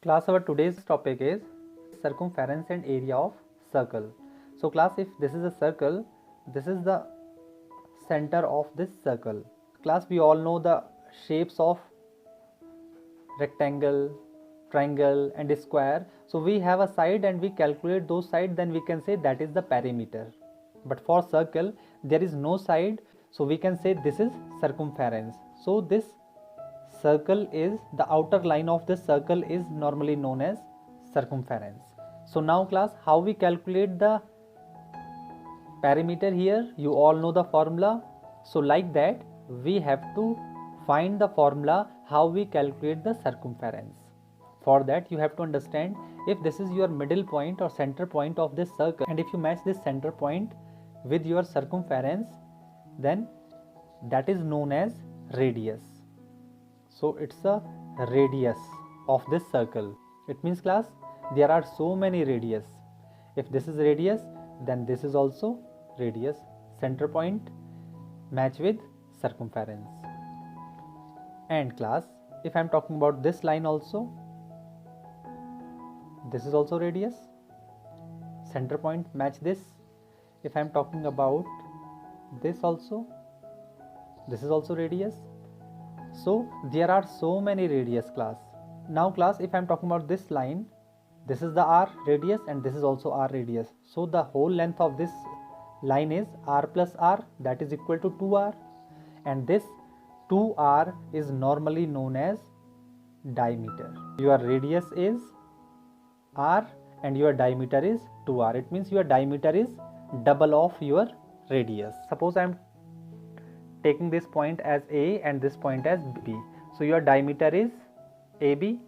Class, our today's topic is circumference and area of circle. So class, if this is a circle, this is the center of this circle. Class, we all know the shapes of rectangle, triangle and square. So we have a side and we calculate those sides, then we can say that is the perimeter. But for circle, there is no side, so we can say this is circumference. So this circle is, the outer line of this circle is normally known as circumference. So now class, how we calculate the perimeter here? You all know the formula. So like that, we have to find the formula how we calculate the circumference. For that, you have to understand, if this is your middle point or center point of this circle, and if you match this center point with your circumference, then that is known as radius. So it's a radius of this circle. It means class, there are so many radius. If this is radius, then this is also radius. Center point match with circumference. And class, if I am talking about this line also, this is also radius. Center point match this. If I am talking about this also, this is also radius. So there are so many radius class. Now class, if I am talking about this line, this is the r radius and this is also r radius. So the whole length of this line is r plus r, that is equal to 2r, and this 2r is normally known as diameter. Your radius is r and your diameter is 2r. It means your diameter is double of your radius. Suppose I am taking this point as A and this point as B. So your diameter is AB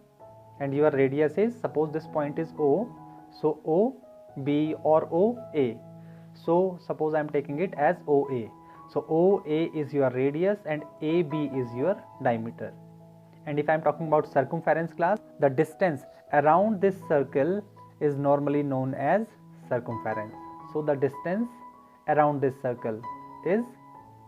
and your radius is, suppose this point is O, so OB or OA. So suppose I am taking it as OA. So OA is your radius and AB is your diameter. And if I am talking about circumference class, the distance around this circle is normally known as circumference. So the distance around this circle is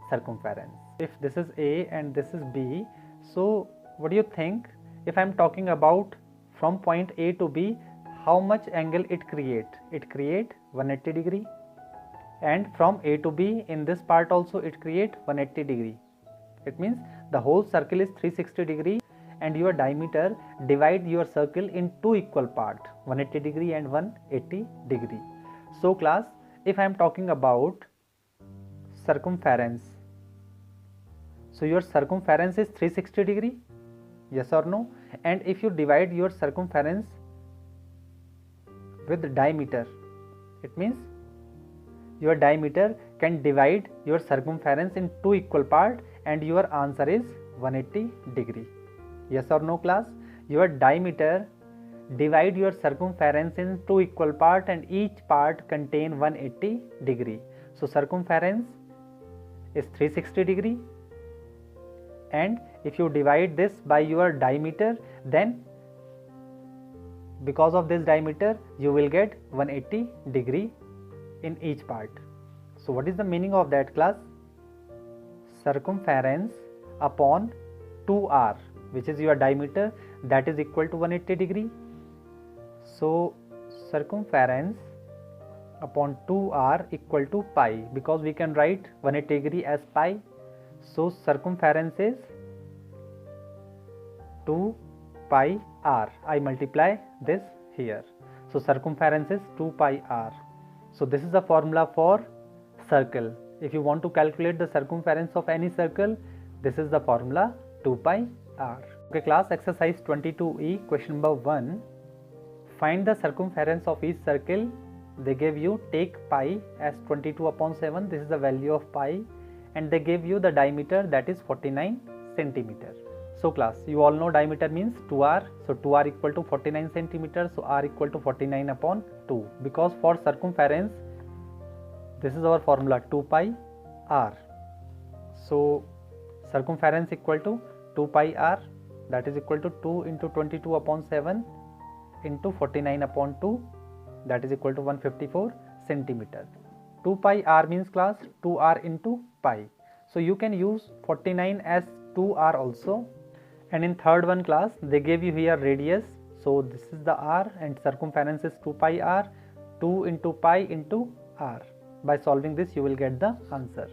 circumference. If this is A and this is B, so what do you think, if I am talking about from point A to B, how much angle it create? It create 180 degree, and from A to B in this part also it create 180 degree. It means the whole circle is 360 degree, and your diameter divide your circle in two equal part, 180 degree and 180 degree. So class, if I am talking about circumference, so your circumference is 360 degree, yes or no? And if you divide your circumference with diameter, it means your diameter can divide your circumference in two equal part, and your answer is 180 degree. Yes or no class? Your diameter divide your circumference in two equal part and each part contain 180 degree. So circumference is 360 degree, and if you divide this by your diameter, then because of this diameter you will get 180 degree in each part. So what is the meaning of that class? Circumference upon 2r, which is your diameter, that is equal to 180 degree. So circumference upon 2r equal to pi, because we can write 180 degree as pi. So circumference is 2 pi r. I multiply this here. So circumference is 2 pi r. So this is the formula for circle. If you want to calculate the circumference of any circle, this is the formula 2 pi r. Okay class, exercise 22E, question number 1. Find the circumference of each circle. They gave you, take pi as 22/7, this is the value of pi, and they gave you the diameter, that is 49 centimeter. So class, you all know diameter means 2r, so 2r equal to 49 centimeter, so r equal to 49/2, because for circumference this is our formula 2 pi r. So circumference equal to 2 pi r, that is equal to 2 into 22/7 into 49/2, that is equal to 154 centimeter. 2 pi r means class 2r into pi. So you can use 49 as 2r also. And in third one class, they gave you here radius. So this is the r and circumference is 2 pi r, 2 into pi into r. By solving this you will get the answer.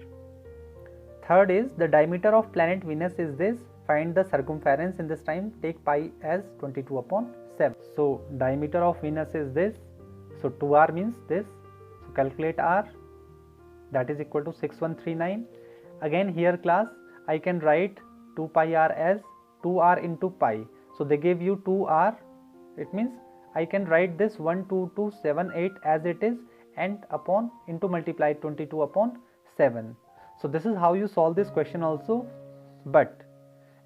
Third is the diameter of planet Venus is this. Find the circumference in this time. Take pi as 22 upon 7. So diameter of Venus is this. So 2r means this. So calculate r. That is equal to 6139. Again here class I can write 2 pi r as 2r into pi. So they gave you 2r. It means I can write this 12278 as it is and upon into multiply 22 upon 7. So this is how you solve this question also, but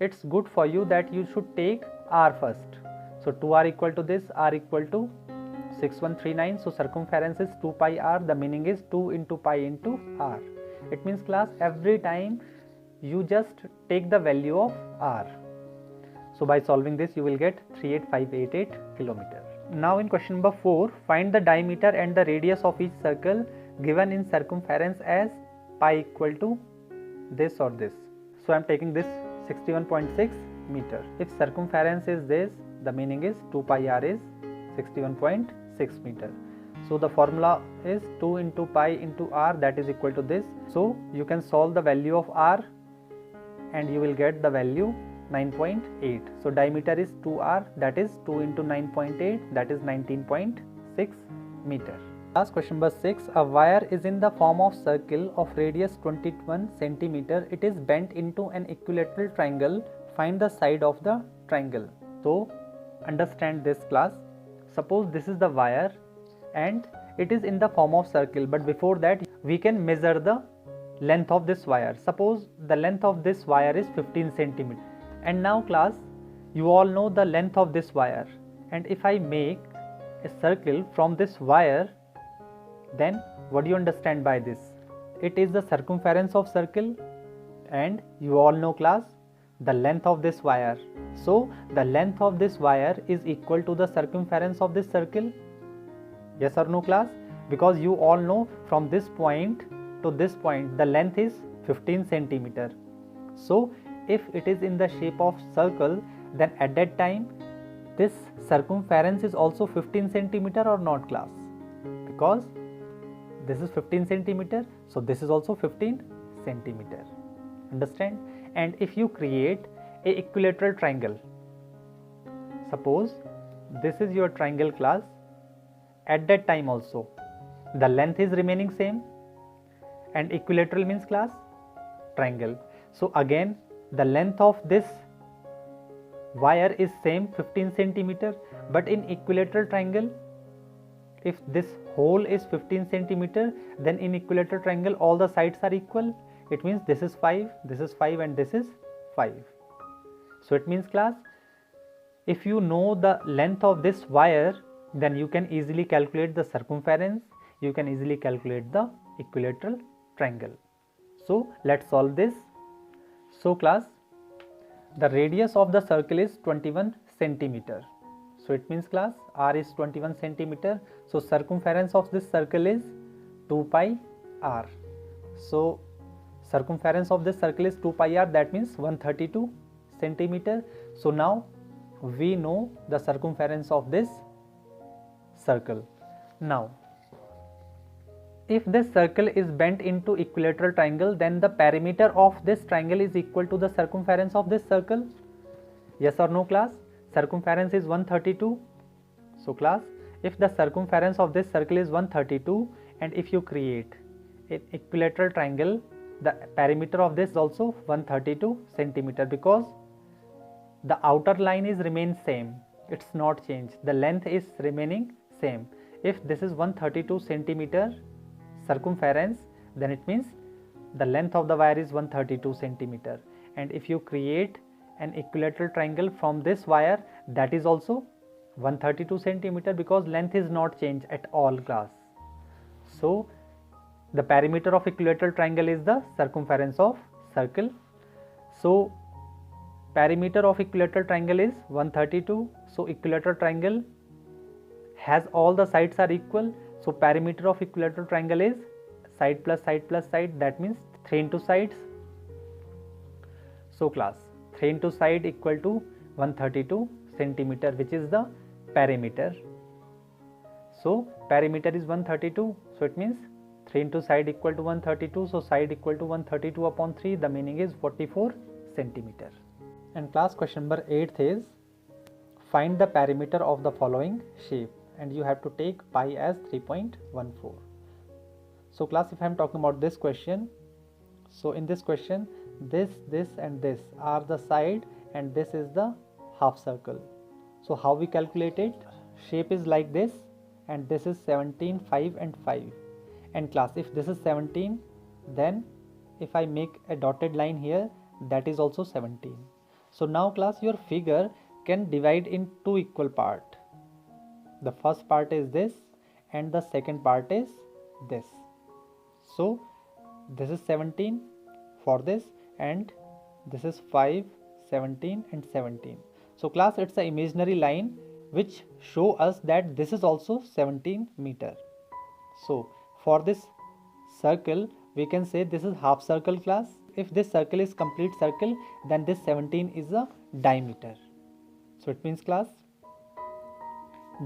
it's good for you that you should take r first. So 2r equal to this, r equal to 6139. So circumference is 2 pi r. The meaning is 2 into pi into r. It means class every time you just take the value of r. So by solving this you will get 38588 kilometer. Now in question number 4, find the diameter and the radius of each circle given in circumference as pi equal to this or this. So I am taking this 61.6 meter. If circumference is this, the meaning is 2 pi r is 61.6 meter. So the formula is 2 into pi into r, that is equal to this. So you can solve the value of r and you will get the value 9.8. So diameter is 2r, that is 2 into 9.8, that is 19.6 meter. Last question number 6. A wire is in the form of circle of radius 21 centimeter. It is bent into an equilateral triangle. Find the side of the triangle. So understand this class. Suppose this is the wire and it is in the form of circle, but before that we can measure the length of this wire. Suppose the length of this wire is 15 centimeter. And now class, you all know the length of this wire, and if I make a circle from this wire, then what do you understand by this? It is the circumference of circle, and you all know class the length of this wire. So the length of this wire is equal to the circumference of this circle. Yes or no class? Because you all know from this point to this point the length is 15 centimeter. So if it is in the shape of circle, then at that time this circumference is also 15 centimeter or not class? Because this is 15 centimeter, so this is also 15 centimeter. Understand? And if you create a equilateral triangle, suppose this is your triangle class, at that time also the length is remaining same, and equilateral means class triangle. So again the length of this wire is same 15 centimeter, but in equilateral triangle, if this hole is 15 centimeter, then in equilateral triangle all the sides are equal. It means this is 5, this is 5 and this is 5. So it means class, if you know the length of this wire, then you can easily calculate the circumference, you can easily calculate the equilateral triangle. So let's solve this. So class, the radius of the circle is 21 centimeter. So it means class r is 21 centimeter. So circumference of this circle is 2 pi r. So circumference of this circle is 2 pi r, that means 132 centimeter. So now we know the circumference of this circle. Now if this circle is bent into equilateral triangle, then the perimeter of this triangle is equal to the circumference of this circle. Yes or no class? Circumference is 132. So class, if the circumference of this circle is 132 and if you create an equilateral triangle, the perimeter of this is also 132 centimeter, because the outer line is remain same, it's not changed, the length is remaining same. If this is 132 centimeter circumference, then it means the length of the wire is 132 centimeter. And if you create an equilateral triangle from this wire, that is also 132 centimeter, because length is not changed at all class. So the perimeter of equilateral triangle is the circumference of circle. So perimeter of equilateral triangle is 132. So equilateral triangle has all the sides are equal. So perimeter of equilateral triangle is side plus side plus side, that means 3 into sides. So class, 3 into side equal to 132 centimeter, which is the perimeter. So perimeter is 132, so it means 3 into side equal to 132, so side equal to 132 upon 3, the meaning is 44 centimeter. And class question number 8 is find the perimeter of the following shape, and you have to take pi as 3.14. So class, if I am talking about this question, so in this question this and this are the side and this is the half circle. So how we calculate it? Shape is like this and this is 17, 5 and 5. And class, if this is 17, then if I make a dotted line here, that is also 17. So now class, your figure can divide in two equal parts. The first part is this and the second part is this. So this is 17 for this and this is 5, 17 and 17. So class, it's an imaginary line which show us that this is also 17 meter. So for this circle we can say this is half circle class. If this circle is complete circle, then this 17 is a diameter. So it means class,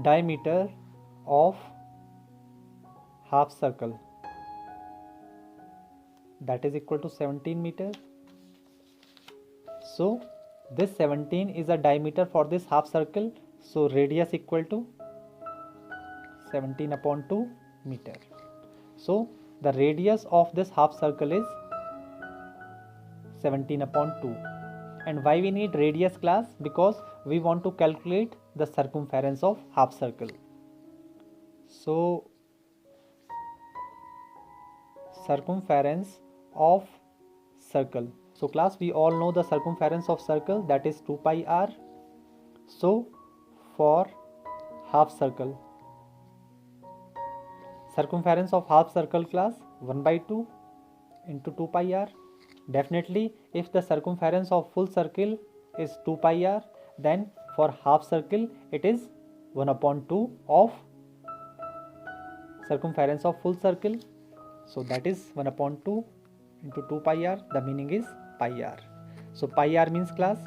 diameter of half circle, that is equal to 17 meter. So this 17 is a diameter for this half circle, so radius equal to 17 upon 2 meter. So the radius of this half circle is 17 upon 2. And why we need radius class? Because we want to calculate the circumference of half circle. So circumference of circle. So class, we all know the circumference of circle, that is 2 pi r. So for half circle, circumference of half circle class 1 by 2 into 2 pi r. Definitely if the circumference of full circle is 2 pi r, then for half circle it is 1 upon 2 of circumference of full circle. So that is 1 upon 2 into 2 pi r, the meaning is pi r. So pi r means class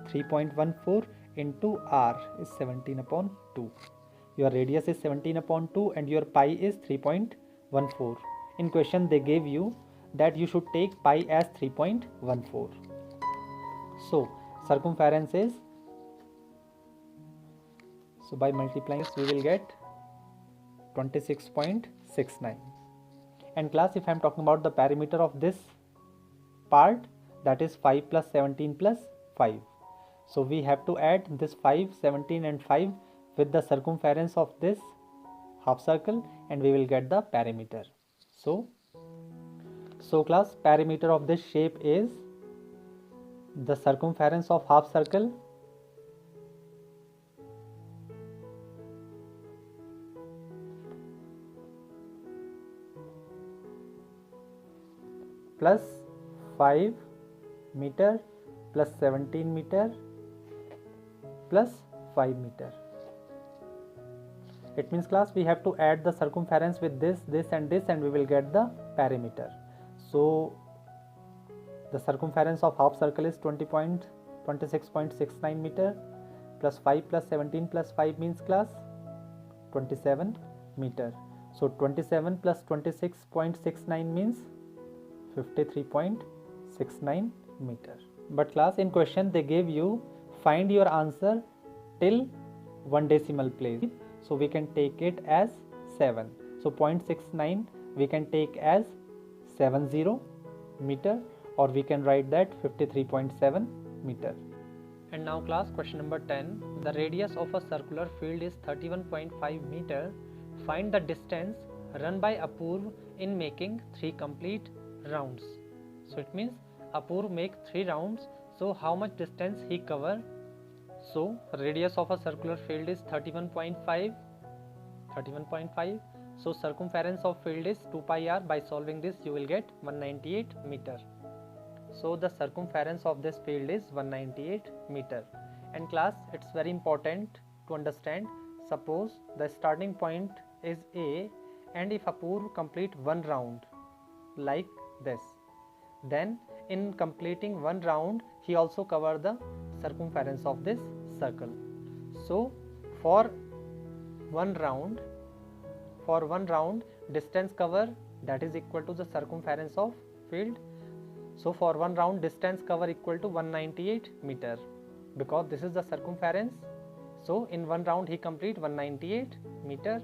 3.14 into r is 17 upon 2. Your radius is 17 upon 2 and your pi is 3.14. In question they gave you that you should take pi as 3.14. So circumference is, so by multiplying this we will get 26.69. And class, if I am talking about the perimeter of this part, that is 5 plus 17 plus 5. So we have to add this 5, 17 and 5 with the circumference of this half circle and we will get the perimeter. So class, perimeter of this shape is the circumference of half circle plus 5 meter plus 17 meter plus 5 meter. It means class, we have to add the circumference with this and this and we will get the perimeter. So the circumference of half circle is 26.69 meter plus 5 plus 17 plus 5 means class 27 meter. So 27 plus 26.69 means 53.69 meter. But class, in question they gave you find your answer till one decimal place. So we can take it as 7. So 0.69 we can take as 70 meter, or we can write that 53.7 meter. And now class, question number 10. The radius of a circular field is 31.5 meter. Find the distance run by Apurv in making 3 complete rounds. So it means Apurv make 3 rounds. So how much distance he cover? So radius of a circular field is 31.5. So circumference of field is 2 pi r. By solving this you will get 198 meter. So the circumference of this field is 198 meter. And class, it's very important to understand, suppose the starting point is A and if Apurv complete 1 round like this, then in completing 1 round he also cover the circumference of this circle. So for one round, for one round distance cover, that is equal to the circumference of field. So for one round distance cover equal to 198 meter, because this is the circumference. So in one round he complete 198 meter.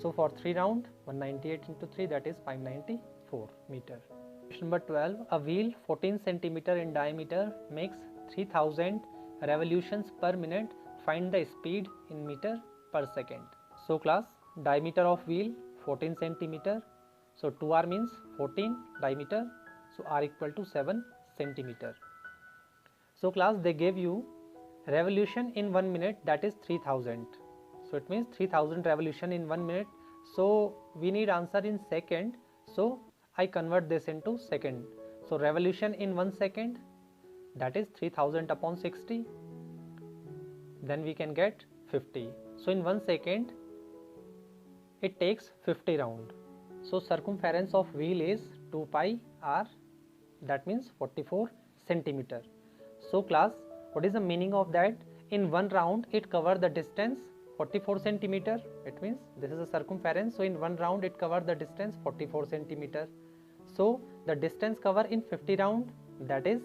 So for 3 round, 198 into 3, that is 594 meter. Question number 12. A wheel 14 centimeter in diameter makes 3000 revolutions per minute. Find the speed in meter per second. So class, diameter of wheel 14 centimeter. So 2r means 14 diameter. So r equal to 7 centimeter. So class, they gave you revolution in 1 minute, that is 3000. So it means 3000 revolution in 1 minute. So we need answer in second. So I convert this into second. So revolution in 1 second, that is 3000 upon 60. Then we can get 50. So in 1 second it takes 50 round. So circumference of wheel is 2 pi r, that means 44 centimeter. So class, what is the meaning of that? In one round it cover the distance 44 centimeter. It means this is a circumference. So in one round it cover the distance 44 centimeter. So the distance cover in 50 round, that is,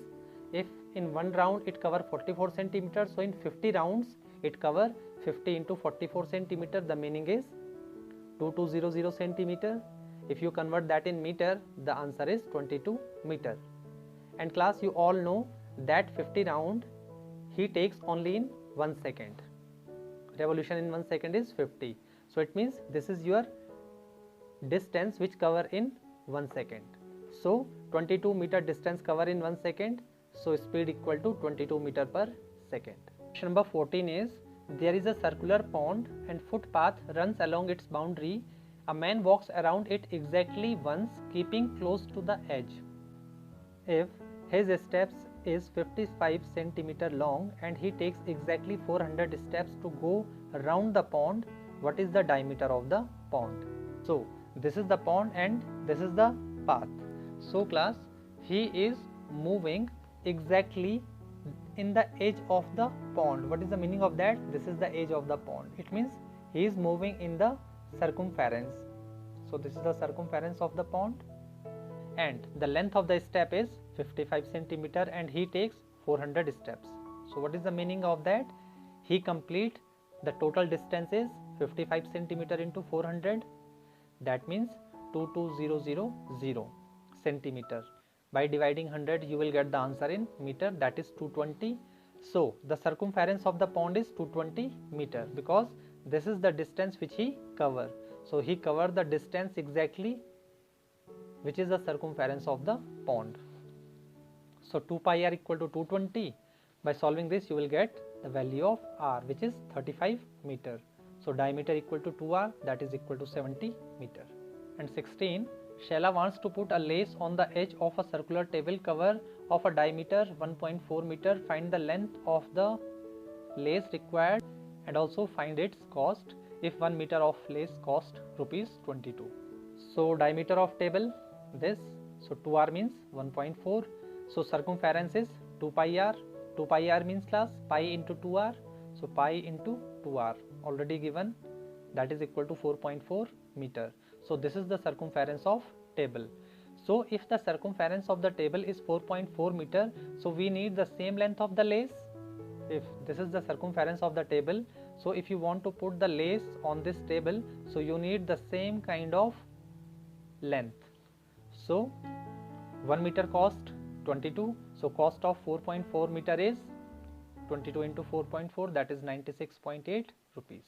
if in one round it cover 44 centimeter, so in 50 rounds it cover 50 into 44 centimeter. The meaning is 2200 centimeter. If you convert that in meter, the answer is 22 meter. And class, you all know that 50 round he takes only in 1 second. Revolution in 1 second is 50. So it means this is your distance which cover in 1 second. So 22 meter distance cover in 1 second. So speed equal to 22 meter per second. Question number 14 is, there is a circular pond and footpath runs along its boundary. A man walks around it exactly once, keeping close to the edge. If his steps is 55 centimeter long and he takes exactly 400 steps to go around the pond, what is the diameter of the pond? So this is the pond and this is the path. So class, he is moving exactly in the edge of the pond. What is the meaning of that? This is the edge of the pond. It means he is moving in the circumference. So this is the circumference of the pond, and the length of the step is 55 centimeter and he takes 400 steps. So what is the meaning of that? He complete the total distance is 55 centimeter into 400, that means 22000 centimeter. By dividing 100 you will get the answer in meter, that is 220. So the circumference of the pond is 220 meter, because this is the distance which he cover. So he covered the distance exactly which is the circumference of the pond. So 2 pi r equal to 220. By solving this you will get the value of r, which is 35 meter. So diameter equal to 2r, that is equal to 70 meter. And 16, Sheila wants to put a lace on the edge of a circular table cover of a diameter 1.4 meter. Find the length of the lace required and also find its cost if 1 meter of lace cost rupees 22. So diameter of table this, so 2r means 1.4. So circumference is 2 pi r. 2 pi r means class pi into 2r. So pi into 2r already given, that is equal to 4.4 meter. So this is the circumference of table. So if the circumference of the table is 4.4 meter, so we need the same length of the lace. If this is the circumference of the table, so if you want to put the lace on this table, so you need the same kind of length. So 1 meter cost 22. So cost of 4.4 meter is 22 into 4.4, that is 96.8 rupees.